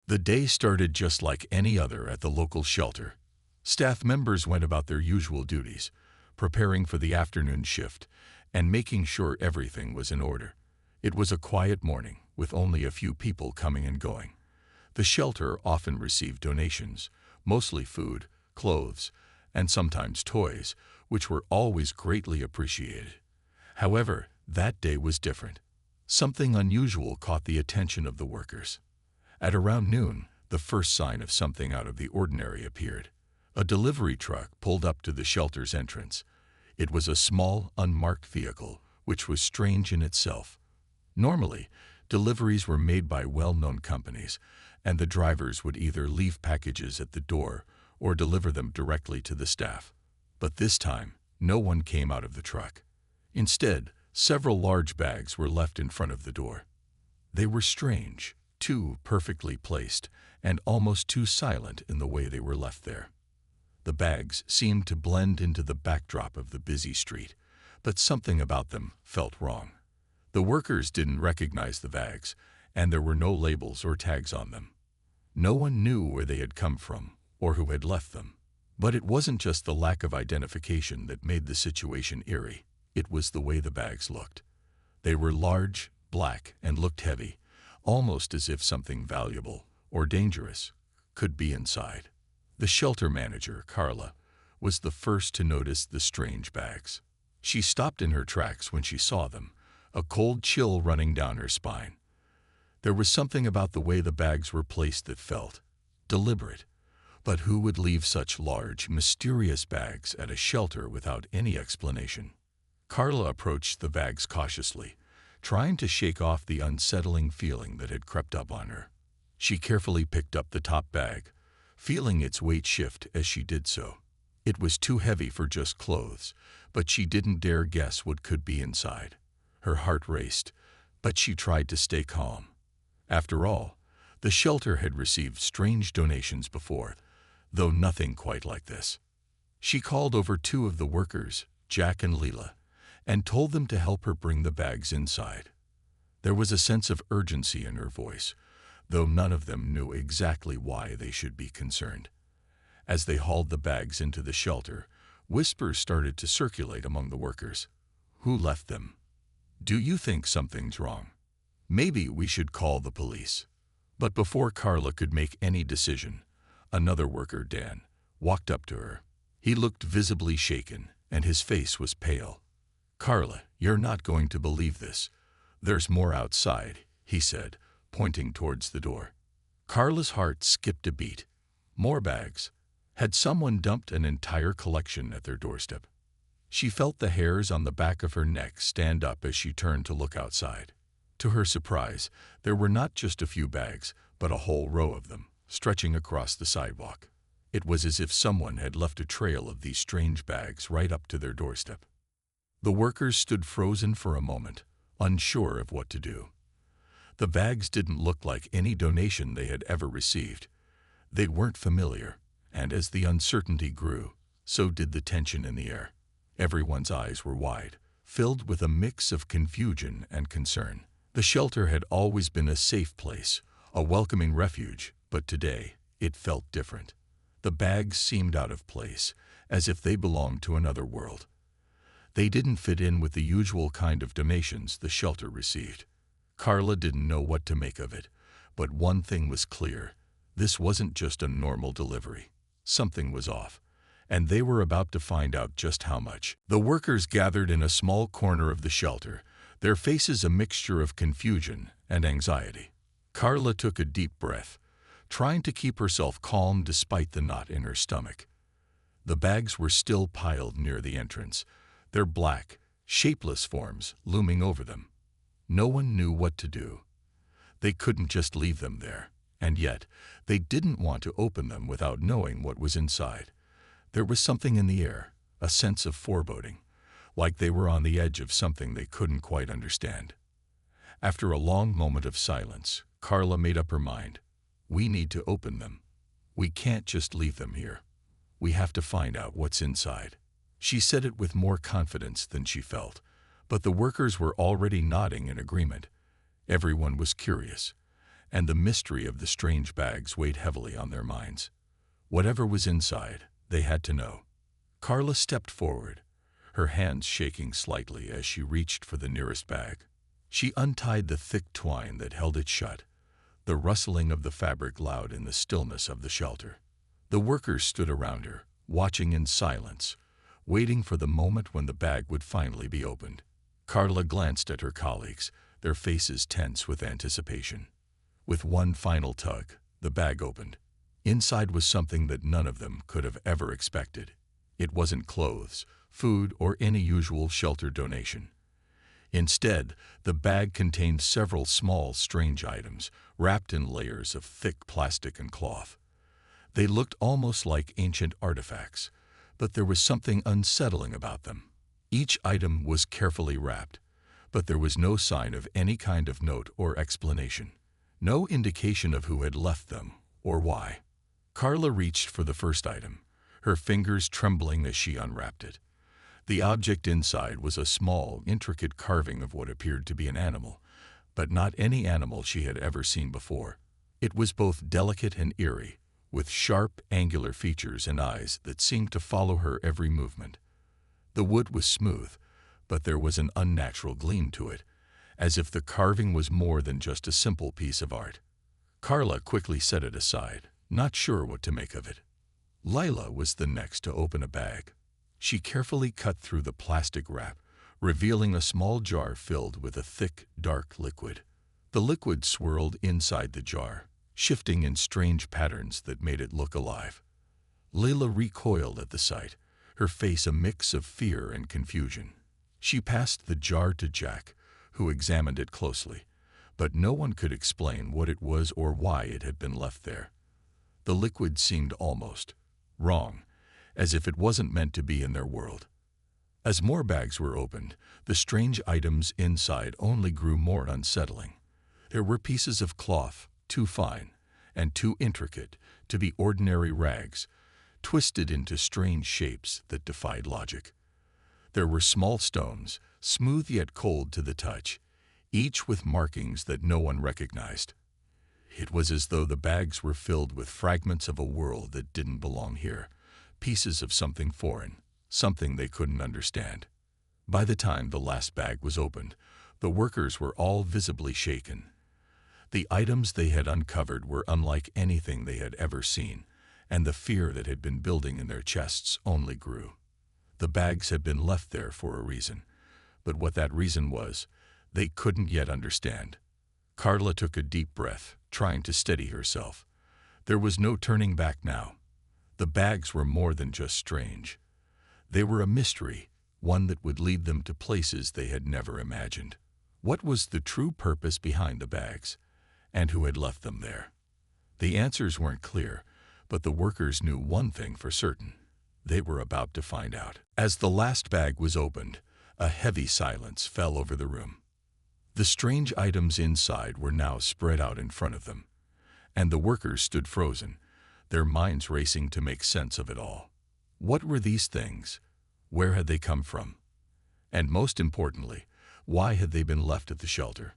The day started just like any other at the local shelter. Staff members went about their usual duties, preparing for the afternoon shift and making sure everything was in order. It was a quiet morning, with only a few people coming and going. The shelter often received donations, mostly food, clothes, and sometimes toys, which were always greatly appreciated. However, that day was different. Something unusual caught the attention of the workers. At around noon, the first sign of something out of the ordinary appeared. A delivery truck pulled up to the shelter's entrance. It was a small, unmarked vehicle, which was strange in itself. Normally, deliveries were made by well-known companies, and the drivers would either leave packages at the door or deliver them directly to the staff. But this time, no one came out of the truck. Instead, several large bags were left in front of the door. They were strange, too perfectly placed, and almost too silent in the way they were left there. The bags seemed to blend into the backdrop of the busy street, but something about them felt wrong. The workers didn't recognize the bags, and there were no labels or tags on them. No one knew where they had come from or who had left them. But it wasn't just the lack of identification that made the situation eerie. It was the way the bags looked. They were large, black, and looked heavy, almost as if something valuable or dangerous could be inside. The shelter manager, Carla, was the first to notice the strange bags. She stopped in her tracks when she saw them, a cold chill running down her spine. There was something about the way the bags were placed that felt deliberate. But who would leave such large, mysterious bags at a shelter without any explanation? Carla approached the bags cautiously, trying to shake off the unsettling feeling that had crept up on her. She carefully picked up the top bag, feeling its weight shift as she did so. It was too heavy for just clothes, but she didn't dare guess what could be inside. Her heart raced, but she tried to stay calm. After all, the shelter had received strange donations before, though nothing quite like this. She called over two of the workers, Jack and Leela, and told them to help her bring the bags inside. There was a sense of urgency in her voice, though none of them knew exactly why they should be concerned. As they hauled the bags into the shelter, whispers started to circulate among the workers. Who left them? Do you think something's wrong? Maybe we should call the police. But before Carla could make any decision, another worker, Dan, walked up to her. He looked visibly shaken, and his face was pale. "Carla, you're not going to believe this. There's more outside," he said, pointing towards the door. Carla's heart skipped a beat. More bags. Had someone dumped an entire collection at their doorstep? She felt the hairs on the back of her neck stand up as she turned to look outside. To her surprise, there were not just a few bags, but a whole row of them, stretching across the sidewalk. It was as if someone had left a trail of these strange bags right up to their doorstep. The workers stood frozen for a moment, unsure of what to do. The bags didn't look like any donation they had ever received. They weren't familiar, and as the uncertainty grew, so did the tension in the air. Everyone's eyes were wide, filled with a mix of confusion and concern. The shelter had always been a safe place, a welcoming refuge, but today it felt different. The bags seemed out of place, as if they belonged to another world. They didn't fit in with the usual kind of donations the shelter received. Carla didn't know what to make of it, but one thing was clear. This wasn't just a normal delivery. Something was off, and they were about to find out just how much. The workers gathered in a small corner of the shelter, their faces a mixture of confusion and anxiety. Carla took a deep breath, trying to keep herself calm despite the knot in her stomach. The bags were still piled near the entrance, their black, shapeless forms looming over them. No one knew what to do. They couldn't just leave them there, and yet they didn't want to open them without knowing what was inside. There was something in the air, a sense of foreboding, like they were on the edge of something they couldn't quite understand. After a long moment of silence, Carla made up her mind. We need to open them. We can't just leave them here. We have to find out what's inside. She said it with more confidence than she felt, but the workers were already nodding in agreement. Everyone was curious, and the mystery of the strange bags weighed heavily on their minds. Whatever was inside, they had to know. Carla stepped forward, her hands shaking slightly as she reached for the nearest bag. She untied the thick twine that held it shut, the rustling of the fabric loud in the stillness of the shelter. The workers stood around her, watching in silence, waiting for the moment when the bag would finally be opened. Carla glanced at her colleagues, their faces tense with anticipation. With one final tug, the bag opened. Inside was something that none of them could have ever expected. It wasn't clothes, food, or any usual shelter donation. Instead, the bag contained several small, strange items, wrapped in layers of thick plastic and cloth. They looked almost like ancient artifacts, but there was something unsettling about them. Each item was carefully wrapped, but there was no sign of any kind of note or explanation. No indication of who had left them or why. Carla reached for the first item, her fingers trembling as she unwrapped it. The object inside was a small, intricate carving of what appeared to be an animal, but not any animal she had ever seen before. It was both delicate and eerie, with sharp, angular features and eyes that seemed to follow her every movement. The wood was smooth, but there was an unnatural gleam to it, as if the carving was more than just a simple piece of art. Carla quickly set it aside, not sure what to make of it. Lila was the next to open a bag. She carefully cut through the plastic wrap, revealing a small jar filled with a thick, dark liquid. The liquid swirled inside the jar, shifting in strange patterns that made it look alive. Lila recoiled at the sight, her face a mix of fear and confusion. She passed the jar to Jack, who examined it closely, but no one could explain what it was or why it had been left there. The liquid seemed almost wrong, as if it wasn't meant to be in their world. As more bags were opened, the strange items inside only grew more unsettling. There were pieces of cloth, too fine and too intricate to be ordinary rags, twisted into strange shapes that defied logic. There were small stones, smooth yet cold to the touch, each with markings that no one recognized. It was as though the bags were filled with fragments of a world that didn't belong here, pieces of something foreign, something they couldn't understand. By the time the last bag was opened, the workers were all visibly shaken. The items they had uncovered were unlike anything they had ever seen, and the fear that had been building in their chests only grew. The bags had been left there for a reason, but what that reason was, they couldn't yet understand. Carla took a deep breath, trying to steady herself. There was no turning back now. The bags were more than just strange. They were a mystery, one that would lead them to places they had never imagined. What was the true purpose behind the bags, and who had left them there? The answers weren't clear, but the workers knew one thing for certain. They were about to find out. As the last bag was opened, a heavy silence fell over the room. The strange items inside were now spread out in front of them, and the workers stood frozen, their minds racing to make sense of it all. What were these things? Where had they come from? And most importantly, why had they been left at the shelter?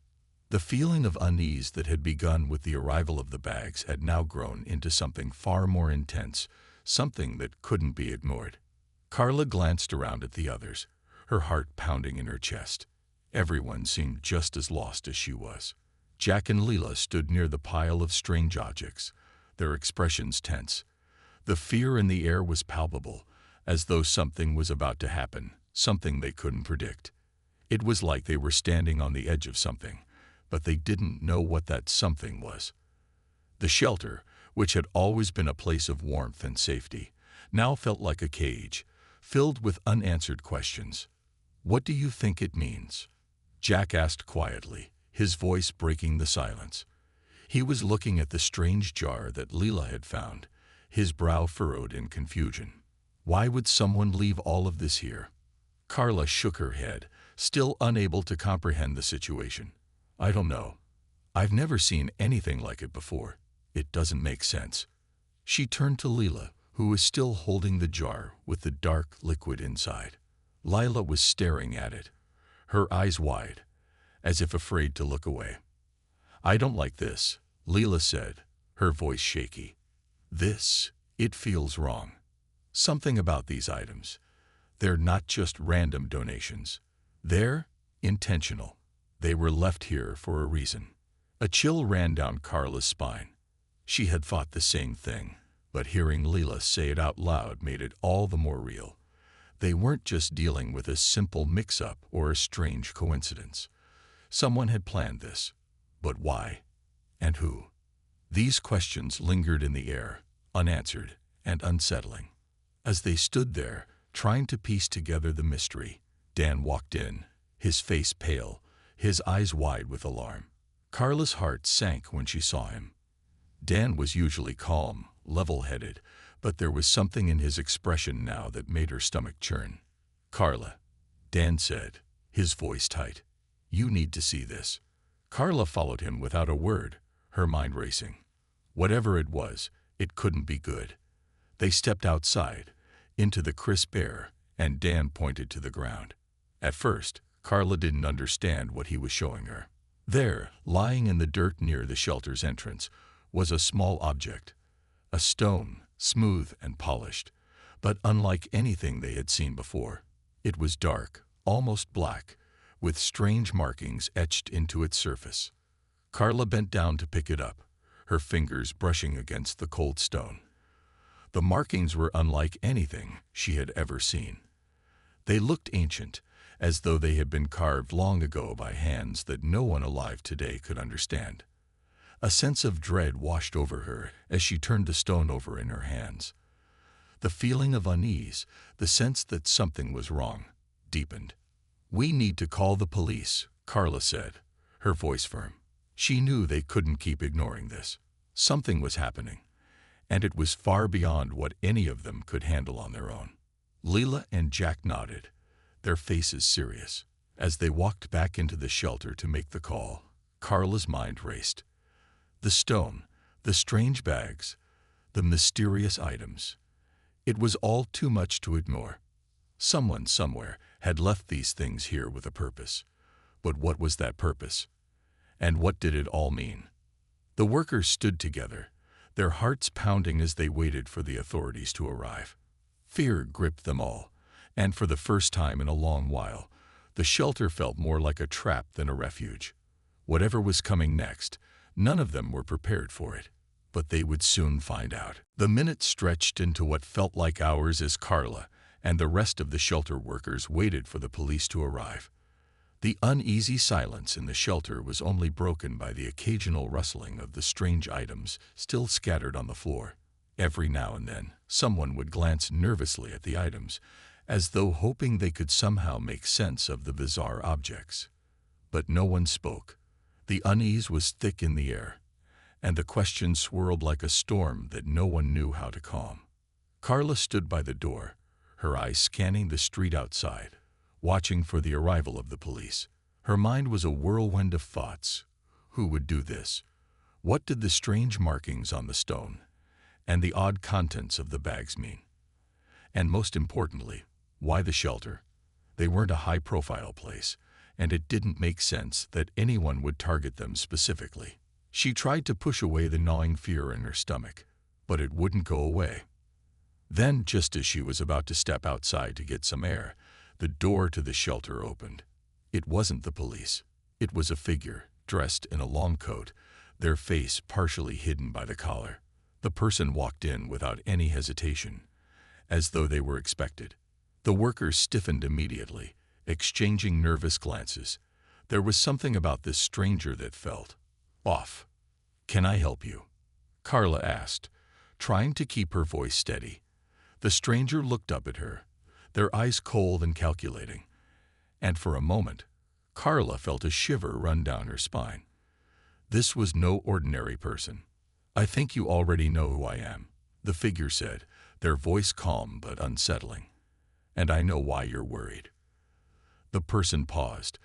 The feeling of unease that had begun with the arrival of the bags had now grown into something far more intense, something that couldn't be ignored. Carla glanced around at the others, her heart pounding in her chest. Everyone seemed just as lost as she was. Jack and Leela stood near the pile of strange objects, their expressions tense. The fear in the air was palpable, as though something was about to happen, something they couldn't predict. It was like they were standing on the edge of something, but they didn't know what that something was. The shelter, which had always been a place of warmth and safety, now felt like a cage, filled with unanswered questions. "What do you think it means?" Jack asked quietly, his voice breaking the silence. He was looking at the strange jar that Leela had found, his brow furrowed in confusion. Why would someone leave all of this here? Carla shook her head, still unable to comprehend the situation. "I don't know. I've never seen anything like it before. It doesn't make sense." She turned to Leela, who was still holding the jar with the dark liquid inside. Lila was staring at it, her eyes wide, as if afraid to look away. "I don't like this," Leela said, her voice shaky. It feels wrong. Something about these items. They're not just random donations. They're intentional. They were left here for a reason. A chill ran down Carla's spine. She had thought the same thing, but hearing Leela say it out loud made it all the more real. They weren't just dealing with a simple mix-up or a strange coincidence. Someone had planned this. But why? And who? These questions lingered in the air, unanswered and unsettling. As they stood there, trying to piece together the mystery, Dan walked in, his face pale, his eyes wide with alarm. Carla's heart sank when she saw him. Dan was usually calm, level-headed, but there was something in his expression now that made her stomach churn. "Carla," Dan said, his voice tight, "you need to see this." Carla followed him without a word, her mind racing. Whatever it was, it couldn't be good. They stepped outside, into the crisp air, and Dan pointed to the ground. At first, Carla didn't understand what he was showing her. There, lying in the dirt near the shelter's entrance, was a small object. A stone, smooth and polished, but unlike anything they had seen before. It was dark, almost black, with strange markings etched into its surface. Carla bent down to pick it up, her fingers brushing against the cold stone. The markings were unlike anything she had ever seen. They looked ancient, as though they had been carved long ago by hands that no one alive today could understand. A sense of dread washed over her as she turned the stone over in her hands. The feeling of unease, the sense that something was wrong, deepened. "We need to call the police," Carla said, her voice firm. She knew they couldn't keep ignoring this. Something was happening, and it was far beyond what any of them could handle on their own. Leela and Jack nodded, their faces serious. As they walked back into the shelter to make the call, Carla's mind raced. The stone, the strange bags, the mysterious items. It was all too much to ignore. Someone somewhere had left these things here with a purpose. But what was that purpose? And what did it all mean? The workers stood together, their hearts pounding as they waited for the authorities to arrive. Fear gripped them all, and for the first time in a long while, the shelter felt more like a trap than a refuge. Whatever was coming next, none of them were prepared for it, but they would soon find out. The minutes stretched into what felt like hours as Carla and the rest of the shelter workers waited for the police to arrive. The uneasy silence in the shelter was only broken by the occasional rustling of the strange items still scattered on the floor. Every now and then, someone would glance nervously at the items, as though hoping they could somehow make sense of the bizarre objects. But no one spoke. The unease was thick in the air, and the questions swirled like a storm that no one knew how to calm. Carla stood by the door, her eyes scanning the street outside, watching for the arrival of the police. Her mind was a whirlwind of thoughts. Who would do this? What did the strange markings on the stone and the odd contents of the bags mean? And most importantly, why the shelter? They weren't a high-profile place, and it didn't make sense that anyone would target them specifically. She tried to push away the gnawing fear in her stomach, but it wouldn't go away. Then, just as she was about to step outside to get some air, the door to the shelter opened. It wasn't the police. It was a figure, dressed in a long coat, their face partially hidden by the collar. The person walked in without any hesitation, as though they were expected. The workers stiffened immediately, exchanging nervous glances. There was something about this stranger that felt off. "Can I help you?" Carla asked, trying to keep her voice steady. The stranger looked up at her, their eyes cold and calculating, and for a moment, Carla felt a shiver run down her spine. This was no ordinary person. "I think you already know who I am," the figure said, their voice calm but unsettling. "And I know why you're worried." The person paused,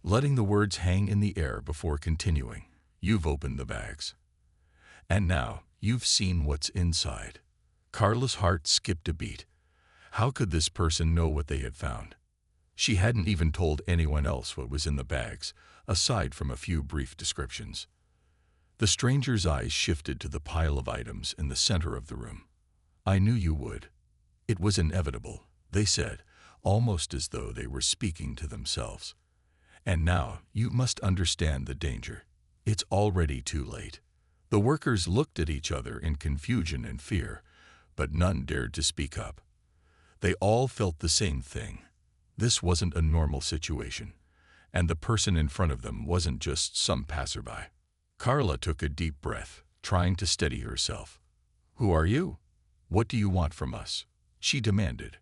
letting the words hang in the air before continuing. "You've opened the bags. And now you've seen what's inside." Carla's heart skipped a beat. How could this person know what they had found? She hadn't even told anyone else what was in the bags, aside from a few brief descriptions. The stranger's eyes shifted to the pile of items in the center of the room. "I knew you would. It was inevitable," they said, almost as though they were speaking to themselves. "And now you must understand the danger. It's already too late." The workers looked at each other in confusion and fear, but none dared to speak up. They all felt the same thing. This wasn't a normal situation, and the person in front of them wasn't just some passerby. Carla took a deep breath, trying to steady herself. "Who are you? What do you want from us?" she demanded,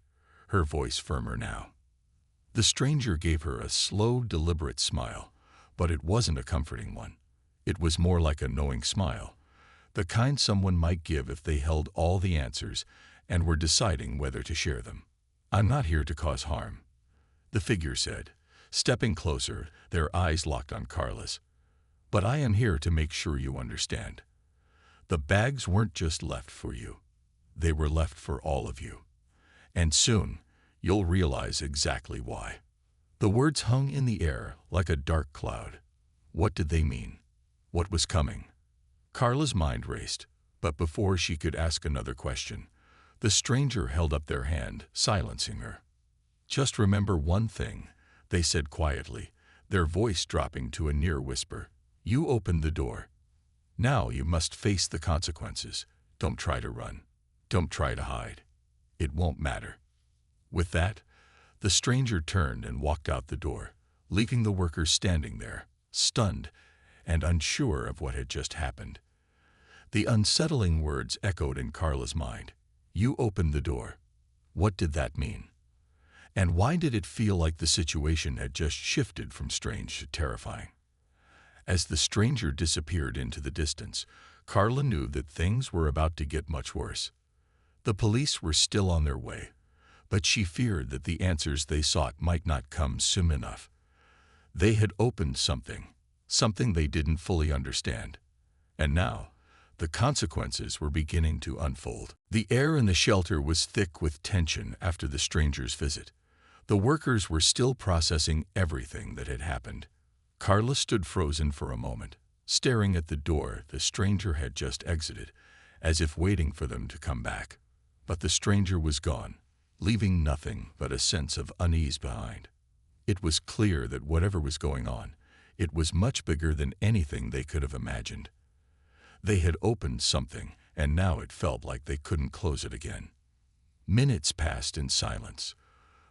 her voice firmer now. The stranger gave her a slow, deliberate smile, but it wasn't a comforting one. It was more like a knowing smile, the kind someone might give if they held all the answers and were deciding whether to share them. "I'm not here to cause harm," the figure said, stepping closer, their eyes locked on Carla's. "But I am here to make sure you understand. The bags weren't just left for you. They were left for all of you. And soon, you'll realize exactly why." The words hung in the air like a dark cloud. What did they mean? What was coming? Carla's mind raced, but before she could ask another question, the stranger held up their hand, silencing her. "Just remember one thing," they said quietly, their voice dropping to a near whisper. "You opened the door. Now you must face the consequences. Don't try to run. Don't try to hide. It won't matter." With that, the stranger turned and walked out the door, leaving the workers standing there, stunned and unsure of what had just happened. The unsettling words echoed in Carla's mind. You opened the door. What did that mean? And why did it feel like the situation had just shifted from strange to terrifying? As the stranger disappeared into the distance, Carla knew that things were about to get much worse. The police were still on their way, but she feared that the answers they sought might not come soon enough. They had opened something they didn't fully understand. And now, the consequences were beginning to unfold. The air in the shelter was thick with tension after the stranger's visit. The workers were still processing everything that had happened. Carla stood frozen for a moment, staring at the door the stranger had just exited, as if waiting for them to come back. But the stranger was gone, leaving nothing but a sense of unease behind. It was clear that whatever was going on, it was much bigger than anything they could have imagined. They had opened something, and now it felt like they couldn't close it again. Minutes passed in silence.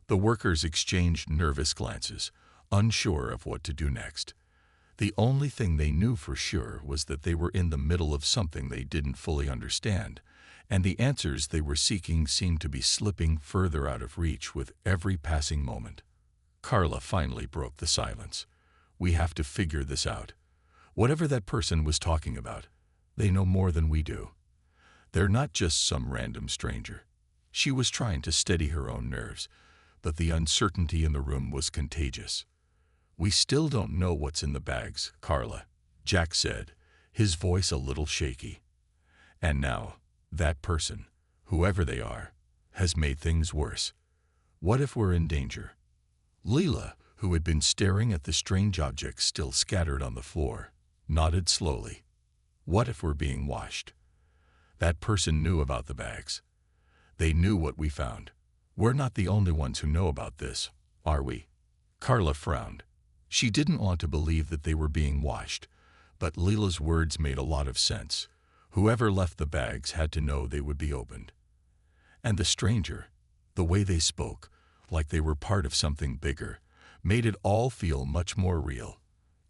The workers exchanged nervous glances, unsure of what to do next. The only thing they knew for sure was that they were in the middle of something they didn't fully understand, and the answers they were seeking seemed to be slipping further out of reach with every passing moment. Carla finally broke the silence. "We have to figure this out. Whatever that person was talking about, they know more than we do. They're not just some random stranger." She was trying to steady her own nerves, but the uncertainty in the room was contagious. "We still don't know what's in the bags, Carla," Jack said, his voice a little shaky. "And now, that person, whoever they are, has made things worse. What if we're in danger?" Leela, who had been staring at the strange objects still scattered on the floor, nodded slowly. "What if we're being watched? That person knew about the bags. They knew what we found. We're not the only ones who know about this, are we?" Carla frowned. She didn't want to believe that they were being watched, but Leela's words made a lot of sense. Whoever left the bags had to know they would be opened. And the stranger, the way they spoke, like they were part of something bigger, made it all feel much more real.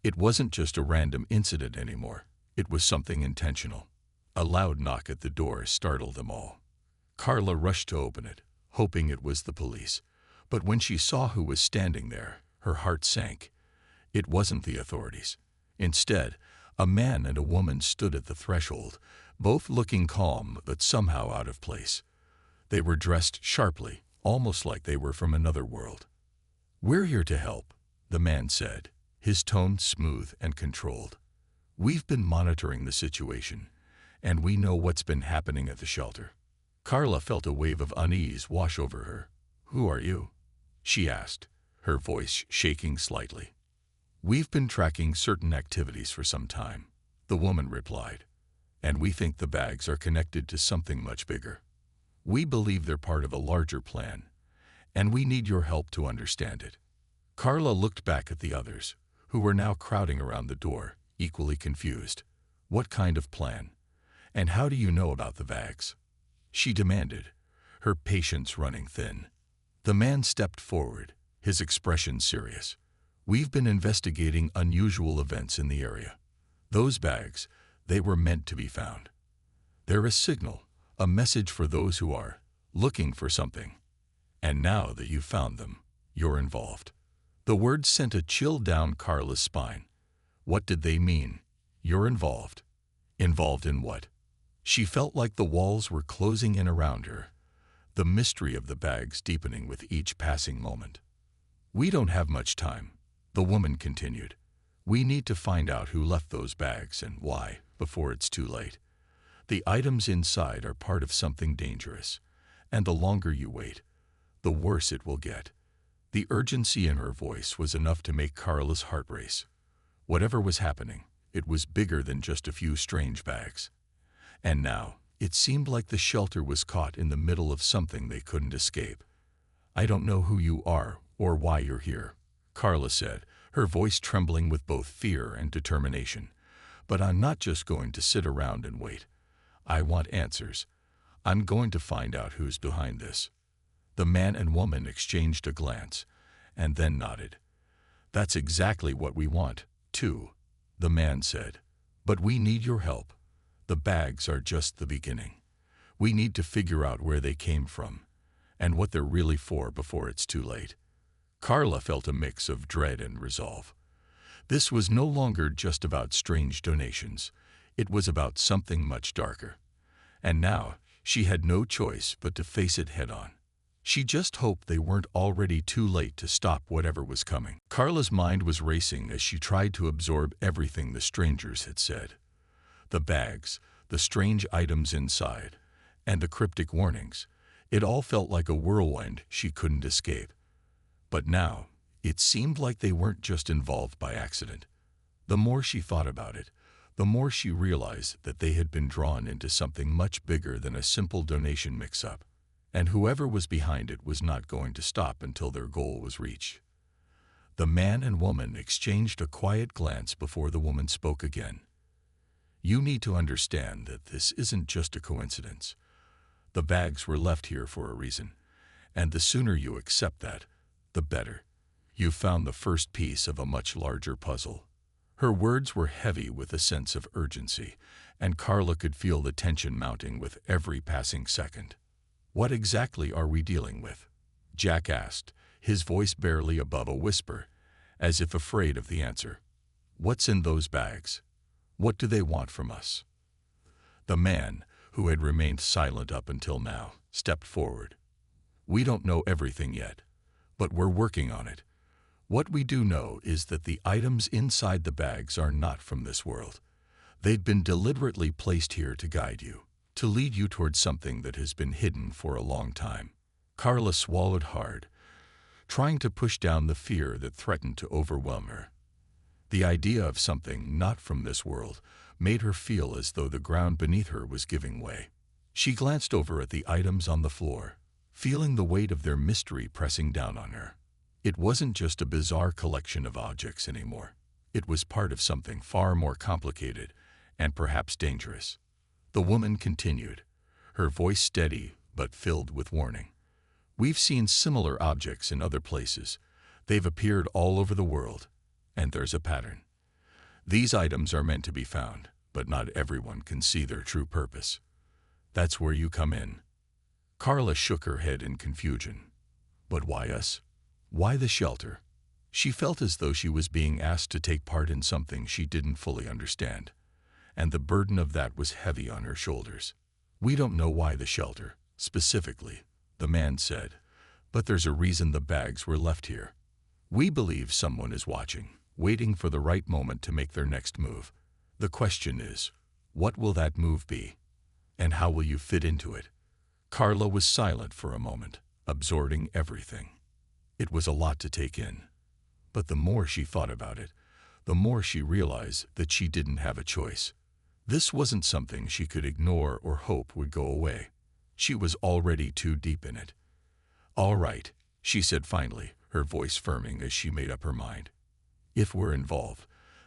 It wasn't just a random incident anymore. It was something intentional. A loud knock at the door startled them all. Carla rushed to open it, hoping it was the police. But when she saw who was standing there, her heart sank. It wasn't the authorities. Instead, a man and a woman stood at the threshold, both looking calm but somehow out of place. They were dressed sharply, almost like they were from another world. "We're here to help," the man said, his tone smooth and controlled. "We've been monitoring the situation, and we know what's been happening at the shelter." Carla felt a wave of unease wash over her. "Who are you?" she asked, her voice shaking slightly. "We've been tracking certain activities for some time. The woman replied, "And we think the bags are connected to something much bigger. We believe they're part of a larger plan, and we need your help to understand it." Carla looked back at the others, who were now crowding around the door, equally confused. "What kind of plan? And how do you know about the bags?" she demanded, her patience running thin. The man stepped forward, his expression serious. "We've been investigating unusual events in the area. Those bags, they were meant to be found. They're a signal, a message for those who are looking for something. And now that you've found them, you're involved." The words sent a chill down Carla's spine. What did they mean? You're involved. Involved in what? She felt like the walls were closing in around her, the mystery of the bags deepening with each passing moment. "We don't have much time," the woman continued. "We need to find out who left those bags and why, before it's too late. The items inside are part of something dangerous, and the longer you wait, the worse it will get." The urgency in her voice was enough to make Carla's heart race. Whatever was happening, it was bigger than just a few strange bags. And now, it seemed like the shelter was caught in the middle of something they couldn't escape. "I don't know who you are or why you're here," Carla said, her voice trembling with both fear and determination. "But I'm not just going to sit around and wait. I want answers. I'm going to find out who's behind this." The man and woman exchanged a glance, and then nodded. "That's exactly what we want, too," the man said. "But we need your help. The bags are just the beginning. We need to figure out where they came from, and what they're really for before it's too late." Carla felt a mix of dread and resolve. This was no longer just about strange donations. It was about something much darker. And now, she had no choice but to face it head-on. She just hoped they weren't already too late to stop whatever was coming. Carla's mind was racing as she tried to absorb everything the strangers had said. The bags, the strange items inside, and the cryptic warnings. It all felt like a whirlwind she couldn't escape. But now, it seemed like they weren't just involved by accident. The more she thought about it, the more she realized that they had been drawn into something much bigger than a simple donation mix-up. And whoever was behind it was not going to stop until their goal was reached. The man and woman exchanged a quiet glance before the woman spoke again. "You need to understand that this isn't just a coincidence. The bags were left here for a reason, and the sooner you accept that, the better. You've found the first piece of a much larger puzzle." Her words were heavy with a sense of urgency, and Carla could feel the tension mounting with every passing second. "What exactly are we dealing with?" Jack asked, his voice barely above a whisper, as if afraid of the answer. "What's in those bags? What do they want from us?" The man, who had remained silent up until now, stepped forward. "We don't know everything yet, but we're working on it. What we do know is that the items inside the bags are not from this world. They'd been deliberately placed here to guide you, to lead you towards something that has been hidden for a long time." Carla swallowed hard, trying to push down the fear that threatened to overwhelm her. The idea of something not from this world made her feel as though the ground beneath her was giving way. She glanced over at the items on the floor, feeling the weight of their mystery pressing down on her. It wasn't just a bizarre collection of objects anymore. It was part of something far more complicated and perhaps dangerous. The woman continued, her voice steady but filled with warning. "We've seen similar objects in other places. They've appeared all over the world, and there's a pattern. These items are meant to be found, but not everyone can see their true purpose. That's where you come in." Carla shook her head in confusion. "But why us? Why the shelter?" She felt as though she was being asked to take part in something she didn't fully understand, and the burden of that was heavy on her shoulders. "We don't know why the shelter, specifically," the man said, "but there's a reason the bags were left here. We believe someone is watching, waiting for the right moment to make their next move. The question is, what will that move be? And how will you fit into it?" Carla was silent for a moment, absorbing everything. It was a lot to take in. But the more she thought about it, the more she realized that she didn't have a choice. This wasn't something she could ignore or hope would go away. She was already too deep in it. "All right," she said finally, her voice firming as she made up her mind. "If we're involved,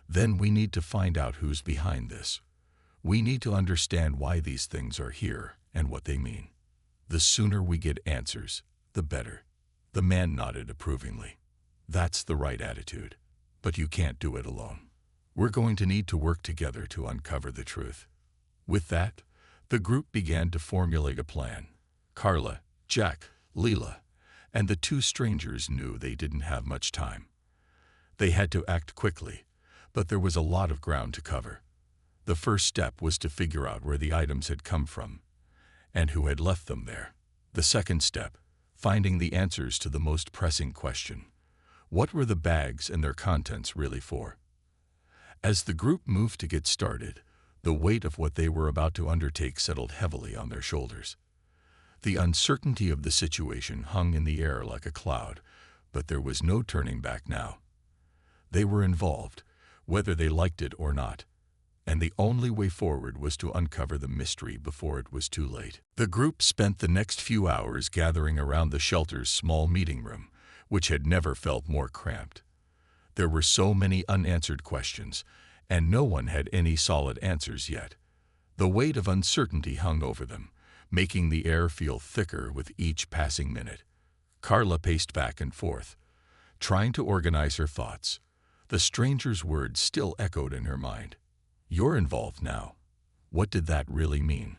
then we need to find out who's behind this. We need to understand why these things are here and what they mean. The sooner we get answers, the better." The man nodded approvingly. "That's the right attitude. But you can't do it alone. We're going to need to work together to uncover the truth." With that, the group began to formulate a plan. Carla, Jack, Leela, and the two strangers knew they didn't have much time. They had to act quickly, but there was a lot of ground to cover. The first step was to figure out where the items had come from and who had left them there. The second step, finding the answers to the most pressing question: what were the bags and their contents really for? As the group moved to get started, the weight of what they were about to undertake settled heavily on their shoulders. The uncertainty of the situation hung in the air like a cloud, but there was no turning back now. They were involved, whether they liked it or not, and the only way forward was to uncover the mystery before it was too late. The group spent the next few hours gathering around the shelter's small meeting room, which had never felt more cramped. There were so many unanswered questions, and no one had any solid answers yet. The weight of uncertainty hung over them, making the air feel thicker with each passing minute. Carla paced back and forth, trying to organize her thoughts. The stranger's words still echoed in her mind. "You're involved now." What did that really mean?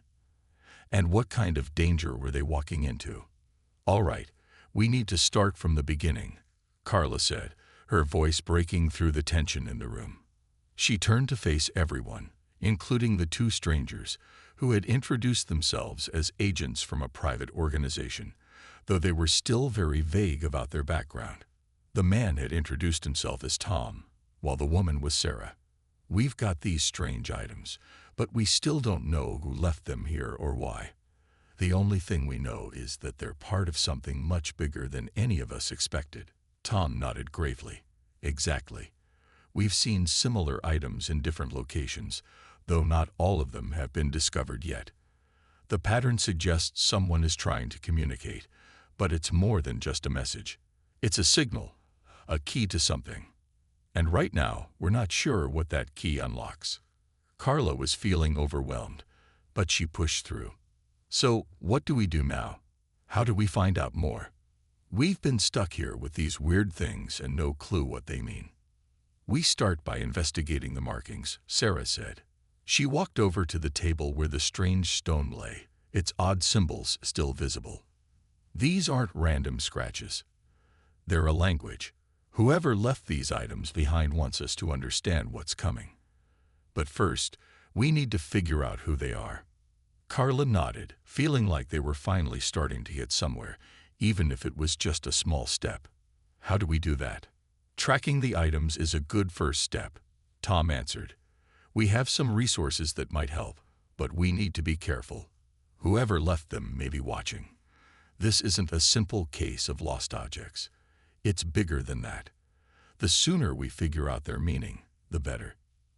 And what kind of danger were they walking into? "All right, we need to start from the beginning," Carla said, her voice breaking through the tension in the room. She turned to face everyone, including the two strangers, who had introduced themselves as agents from a private organization, though they were still very vague about their background. The man had introduced himself as Tom, while the woman was Sarah. "We've got these strange items, but we still don't know who left them here or why. The only thing we know is that they're part of something much bigger than any of us expected." Tom nodded gravely. "Exactly. We've seen similar items in different locations, though not all of them have been discovered yet. The pattern suggests someone is trying to communicate, but it's more than just a message. It's a signal, a key to something. And right now, we're not sure what that key unlocks." Carla was feeling overwhelmed, but she pushed through. "So, what do we do now? How do we find out more? We've been stuck here with these weird things and no clue what they mean." "We start by investigating the markings," Sarah said. She walked over to the table where the strange stone lay, its odd symbols still visible. "These aren't random scratches. They're a language. Whoever left these items behind wants us to understand what's coming. But first, we need to figure out who they are." Carla nodded, feeling like they were finally starting to get somewhere, even if it was just a small step. "How do we do that?" "Tracking the items is a good first step," Tom answered. "We have some resources that might help, but we need to be careful. Whoever left them may be watching. This isn't a simple case of lost objects. It's bigger than that. The sooner we figure out their meaning, the better."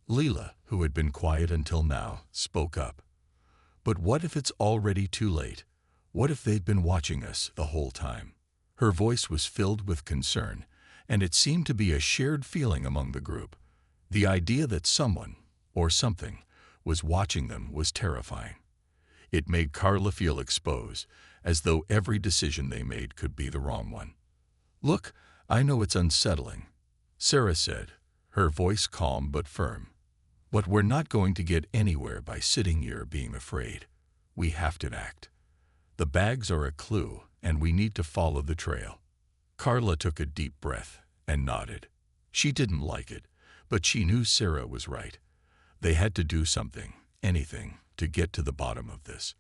Leela, who had been quiet until now, spoke up. "But what if it's already too late? What if they've been watching us the whole time?" Her voice was filled with concern, and it seemed to be a shared feeling among the group. The idea that someone, or something, was watching them was terrifying. It made Carla feel exposed, as though every decision they made could be the wrong one. "Look, I know it's unsettling," Sarah said, her voice calm but firm. "But we're not going to get anywhere by sitting here being afraid. We have to act. The bags are a clue, and we need to follow the trail." Carla took a deep breath and nodded. She didn't like it, but she knew Sarah was right. They had to do something, anything, to get to the bottom of this.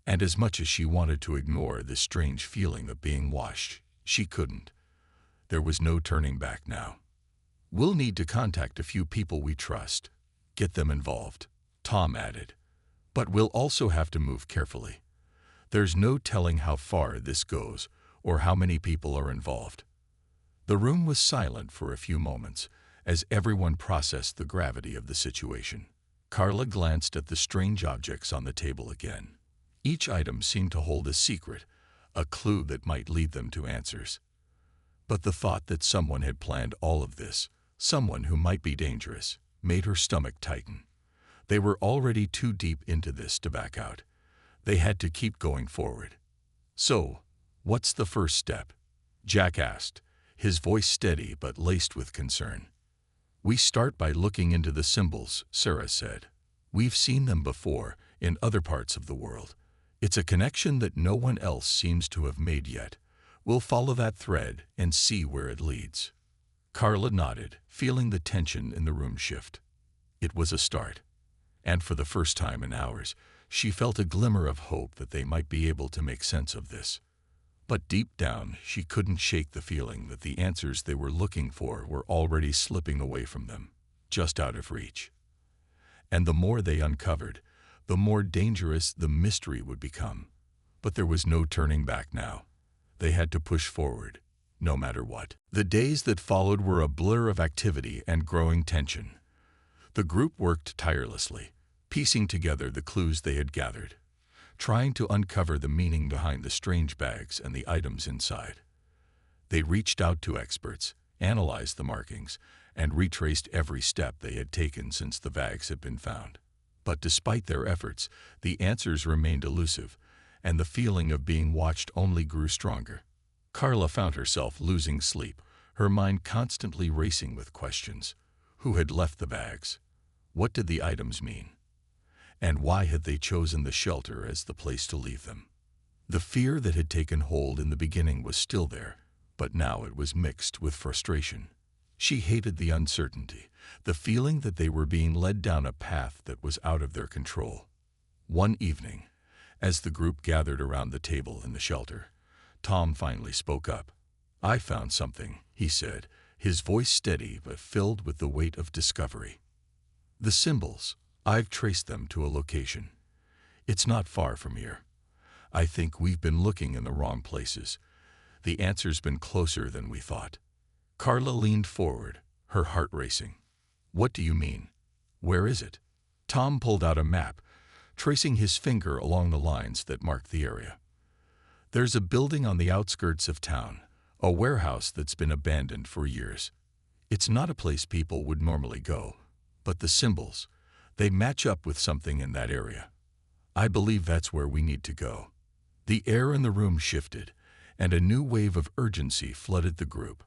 And as much as she wanted to ignore this strange feeling of being watched, she couldn't. There was no turning back now. "We'll need to contact a few people we trust. Get them involved," Tom added. "But we'll also have to move carefully. There's no telling how far this goes or how many people are involved." The room was silent for a few moments, as everyone processed the gravity of the situation. Carla glanced at the strange objects on the table again. Each item seemed to hold a secret, a clue that might lead them to answers. But the thought that someone had planned all of this, someone who might be dangerous, made her stomach tighten. They were already too deep into this to back out. They had to keep going forward. "So, what's the first step?" Jack asked, his voice steady but laced with concern. "We start by looking into the symbols," Sarah said. "We've seen them before, in other parts of the world. It's a connection that no one else seems to have made yet. We'll follow that thread and see where it leads." Carla nodded, feeling the tension in the room shift. It was a start. And for the first time in hours, she felt a glimmer of hope that they might be able to make sense of this. But deep down, she couldn't shake the feeling that the answers they were looking for were already slipping away from them, just out of reach. And the more they uncovered, the more dangerous the mystery would become. But there was no turning back now. They had to push forward, no matter what. The days that followed were a blur of activity and growing tension. The group worked tirelessly, piecing together the clues they had gathered, trying to uncover the meaning behind the strange bags and the items inside. They reached out to experts, analyzed the markings, and retraced every step they had taken since the bags had been found. But despite their efforts, the answers remained elusive, and the feeling of being watched only grew stronger. Carla found herself losing sleep, her mind constantly racing with questions. Who had left the bags? What did the items mean? And why had they chosen the shelter as the place to leave them? The fear that had taken hold in the beginning was still there, but now it was mixed with frustration. She hated the uncertainty, the feeling that they were being led down a path that was out of their control. One evening, as the group gathered around the table in the shelter, Tom finally spoke up. "I found something," he said, his voice steady but filled with the weight of discovery. "The symbols. I've traced them to a location. It's not far from here. I think we've been looking in the wrong places. The answer's been closer than we thought." Carla leaned forward, her heart racing. "What do you mean? Where is it?" Tom pulled out a map, tracing his finger along the lines that marked the area. "There's a building on the outskirts of town, a warehouse that's been abandoned for years. It's not a place people would normally go, but the symbols, they match up with something in that area. I believe that's where we need to go." The air in the room shifted, and a new wave of urgency flooded the group.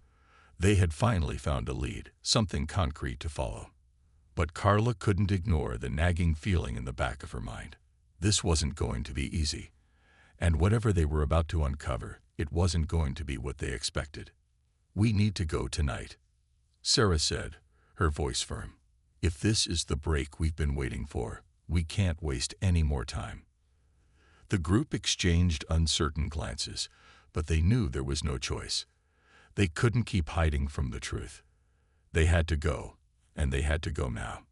They had finally found a lead, something concrete to follow. But Carla couldn't ignore the nagging feeling in the back of her mind. This wasn't going to be easy. And whatever they were about to uncover, it wasn't going to be what they expected. "We need to go tonight," Sarah said, her voice firm. "If this is the break we've been waiting for, we can't waste any more time." The group exchanged uncertain glances, but they knew there was no choice. They couldn't keep hiding from the truth. They had to go, and they had to go now.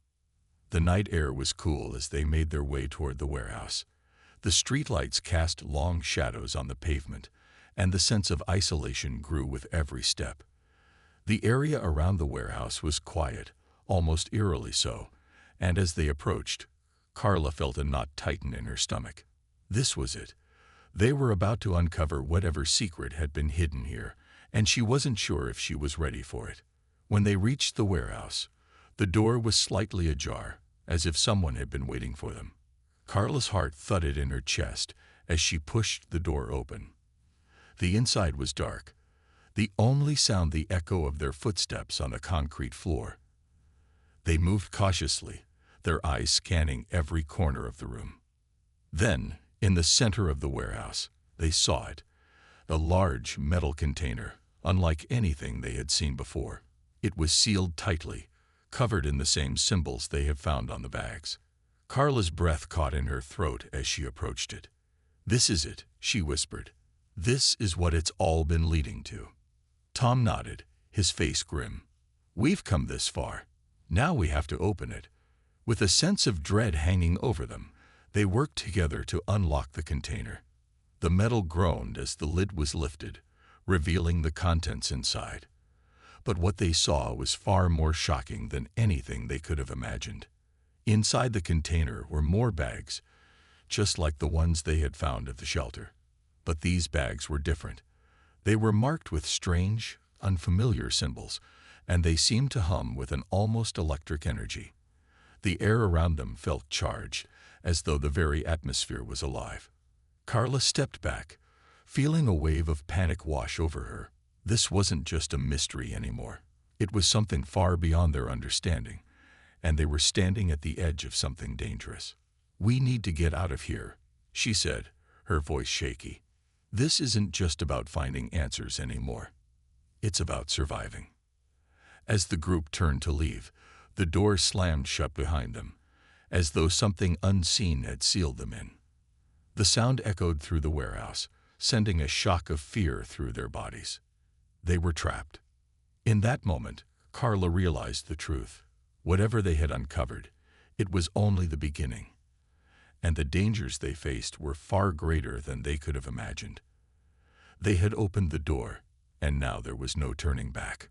The night air was cool as they made their way toward the warehouse. The streetlights cast long shadows on the pavement, and the sense of isolation grew with every step. The area around the warehouse was quiet, almost eerily so, and as they approached, Carla felt a knot tighten in her stomach. This was it. They were about to uncover whatever secret had been hidden here, and she wasn't sure if she was ready for it. When they reached the warehouse, the door was slightly ajar, as if someone had been waiting for them. Carla's heart thudded in her chest as she pushed the door open. The inside was dark, the only sound the echo of their footsteps on the concrete floor. They moved cautiously, their eyes scanning every corner of the room. Then, in the center of the warehouse, they saw it, a large metal container, unlike anything they had seen before. It was sealed tightly, covered in the same symbols they had found on the bags. Carla's breath caught in her throat as she approached it. "This is it," she whispered. "This is what it's all been leading to." Tom nodded, his face grim. "We've come this far. Now we have to open it." With a sense of dread hanging over them, they worked together to unlock the container. The metal groaned as the lid was lifted, revealing the contents inside. But what they saw was far more shocking than anything they could have imagined. Inside the container were more bags, just like the ones they had found at the shelter. But these bags were different. They were marked with strange, unfamiliar symbols, and they seemed to hum with an almost electric energy. The air around them felt charged, as though the very atmosphere was alive. Carla stepped back, feeling a wave of panic wash over her. This wasn't just a mystery anymore. It was something far beyond their understanding, and they were standing at the edge of something dangerous. "We need to get out of here," she said, her voice shaky. "This isn't just about finding answers anymore. It's about surviving." As the group turned to leave, the door slammed shut behind them, as though something unseen had sealed them in. The sound echoed through the warehouse, sending a shock of fear through their bodies. They were trapped. In that moment, Carla realized the truth. Whatever they had uncovered, it was only the beginning, and the dangers they faced were far greater than they could have imagined. They had opened the door, and now there was no turning back.